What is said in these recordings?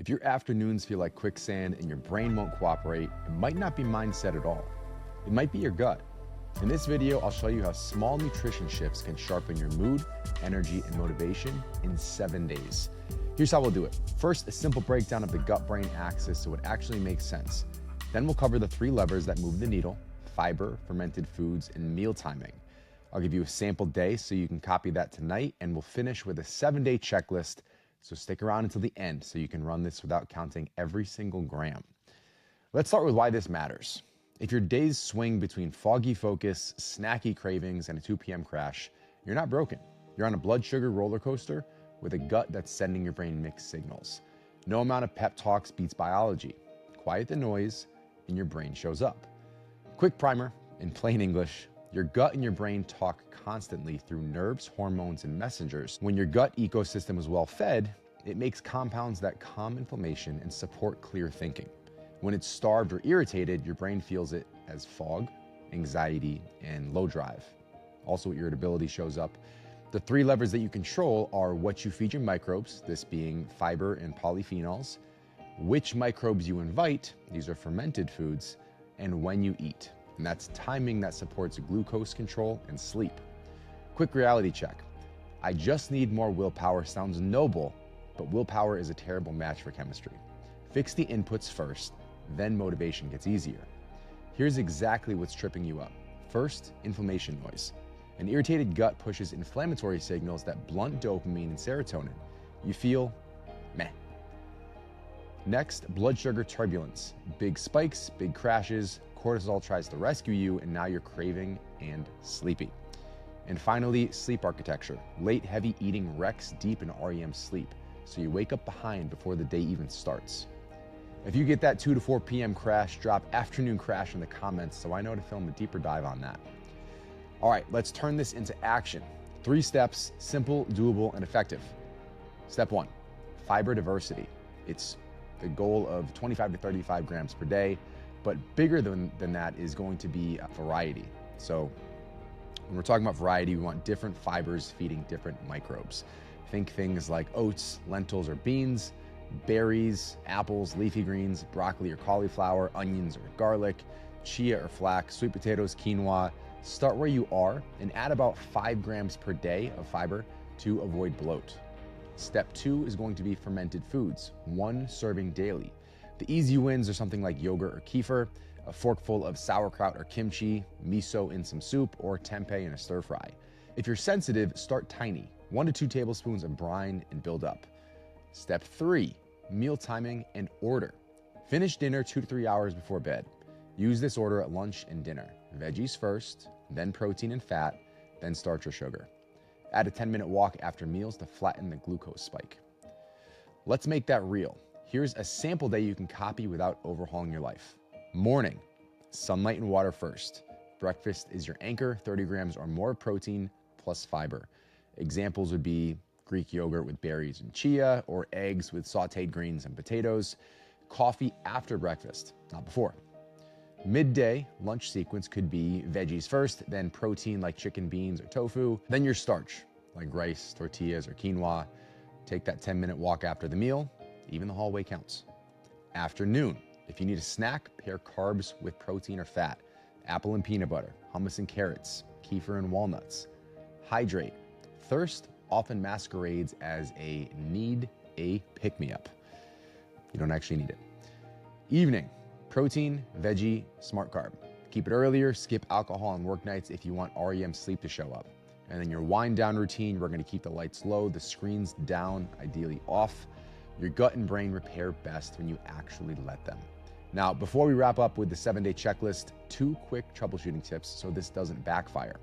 If your afternoons feel like quicksand and your brain won't cooperate, it might not be mindset at all. It might be your gut. In this video, I'll show you how small nutrition shifts can sharpen your mood, energy, and motivation in 7 days. Here's how we'll do it. First, a simple breakdown of the gut-brain axis so it actually makes sense. Then we'll cover the 3 levers that move the needle: fiber, fermented foods, and meal timing. I'll give you a sample day so you can copy that tonight, and we'll finish with a 7-day checklist. So stick around until the end so you can run this without counting every single gram. Let's start with why this matters. If your days swing between foggy focus, snacky cravings, and a 2 p.m. crash, you're not broken. You're on a blood sugar roller coaster with a gut that's sending your brain mixed signals. No amount of pep talks beats biology. Quiet the noise, and your brain shows up. Quick primer, in plain English: your gut and your brain talk constantly through nerves, hormones, and messengers. When your gut ecosystem is well fed, it makes compounds that calm inflammation and support clear thinking. When it's starved or irritated, your brain feels it as fog, anxiety, and low drive. Also, irritability shows up. The 3 levers that you control are what you feed your microbes, this being fiber and polyphenols, which microbes you invite, these are fermented foods, and when you eat. And that's timing that supports glucose control and sleep. Quick reality check. I just need more willpower sounds noble, but willpower is a terrible match for chemistry. Fix the inputs first, then motivation gets easier. Here's exactly what's tripping you up. First, inflammation noise. An irritated gut pushes inflammatory signals that blunt dopamine and serotonin. You feel meh. Next, blood sugar turbulence. Big spikes, big crashes, cortisol tries to rescue you, and now you're craving and sleepy. And finally, sleep architecture. Late heavy eating wrecks deep in REM sleep, so you wake up behind before the day even starts. If you get that 2 to 4 p.m. crash, drop afternoon crash in the comments so I know to film a deeper dive on that. All right, let's turn this into action. 3 steps, simple, doable, and effective. Step 1, fiber diversity. It's the goal of 25 to 35 grams per day, but bigger than that is going to be variety. So when we're talking about variety, we want different fibers feeding different microbes. Think things like oats, lentils, or beans, berries, apples, leafy greens, broccoli or cauliflower, onions or garlic, chia or flax, sweet potatoes, quinoa. Start where you are and add about 5 grams per day of fiber to avoid bloat. Step 2 is going to be fermented foods, 1 serving daily. The easy wins are something like yogurt or kefir, a forkful of sauerkraut or kimchi, miso in some soup, or tempeh in a stir fry. If you're sensitive, start tiny, 1 to 2 tablespoons of brine and build up. Step 3, meal timing and order. Finish dinner 2 to 3 hours before bed. Use this order at lunch and dinner. Veggies first, then protein and fat, then starch or sugar. Add a 10-minute walk after meals to flatten the glucose spike. Let's make that real. Here's a sample day you can copy without overhauling your life. Morning, sunlight and water first. Breakfast is your anchor, 30 grams or more protein plus fiber. Examples would be Greek yogurt with berries and chia, or eggs with sauteed greens and potatoes. Coffee after breakfast, not before. Midday, lunch sequence could be veggies first, then protein like chicken, beans, or tofu, then your starch like rice, tortillas, or quinoa. Take that 10-minute walk after the meal. Even the hallway counts. Afternoon, if you need a snack, pair carbs with protein or fat. Apple and peanut butter, hummus and carrots, kefir and walnuts. Hydrate. Thirst often masquerades as a need, a pick-me-up. You don't actually need it. Evening, protein, veggie, smart carb. Keep it earlier, skip alcohol on work nights if you want REM sleep to show up. And then your wind down routine, we're gonna keep the lights low, the screens down, ideally off. Your gut and brain repair best when you actually let them. Now, before we wrap up with the 7-day checklist, 2 quick troubleshooting tips so this doesn't backfire.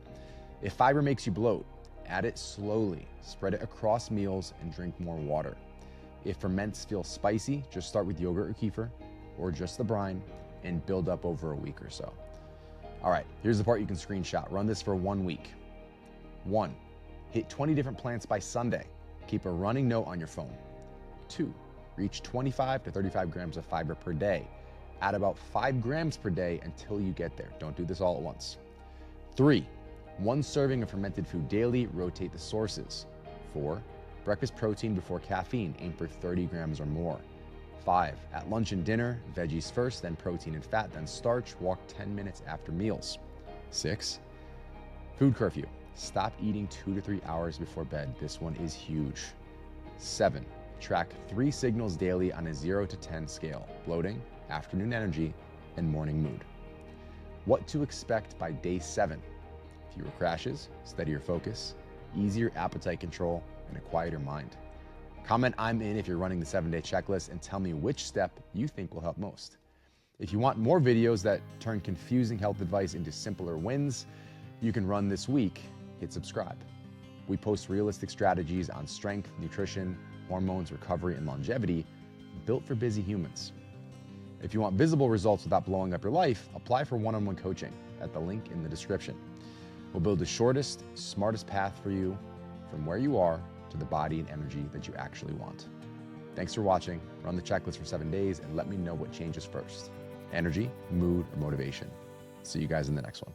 If fiber makes you bloat, add it slowly, spread it across meals, and drink more water. If ferments feel spicy, just start with yogurt or kefir, or just the brine, and build up over a week or so. All right, here's the part you can screenshot. Run this for 1 week. 1, hit 20 different plants by Sunday. Keep a running note on your phone. 2, reach 25 to 35 grams of fiber per day. Add about 5 grams per day until you get there. Don't do this all at once. 3, 1 serving of fermented food daily, rotate the sources. 4, breakfast protein before caffeine, aim for 30 grams or more. 5, at lunch and dinner, veggies first, then protein and fat, then starch. Walk 10 minutes after meals. 6, food curfew. Stop eating 2 to 3 hours before bed. This one is huge. 7, track 3 signals daily on a 0 to 10 scale: bloating, afternoon energy, and morning mood. What to expect by day 7: fewer crashes, steadier focus, easier appetite control, and a quieter mind. Comment "I'm in" if you're running the 7-day checklist and tell me which step you think will help most. If you want more videos that turn confusing health advice into simpler wins you can run this week, hit subscribe. We post realistic strategies on strength, nutrition, hormones, recovery, and longevity, built for busy humans. If you want visible results without blowing up your life, apply for one-on-one coaching at the link in the description. We'll build the shortest, smartest path for you from where you are to the body and energy that you actually want. Thanks for watching. Run the checklist for 7 days and let me know what changes first: energy, mood, or motivation. See you guys in the next one.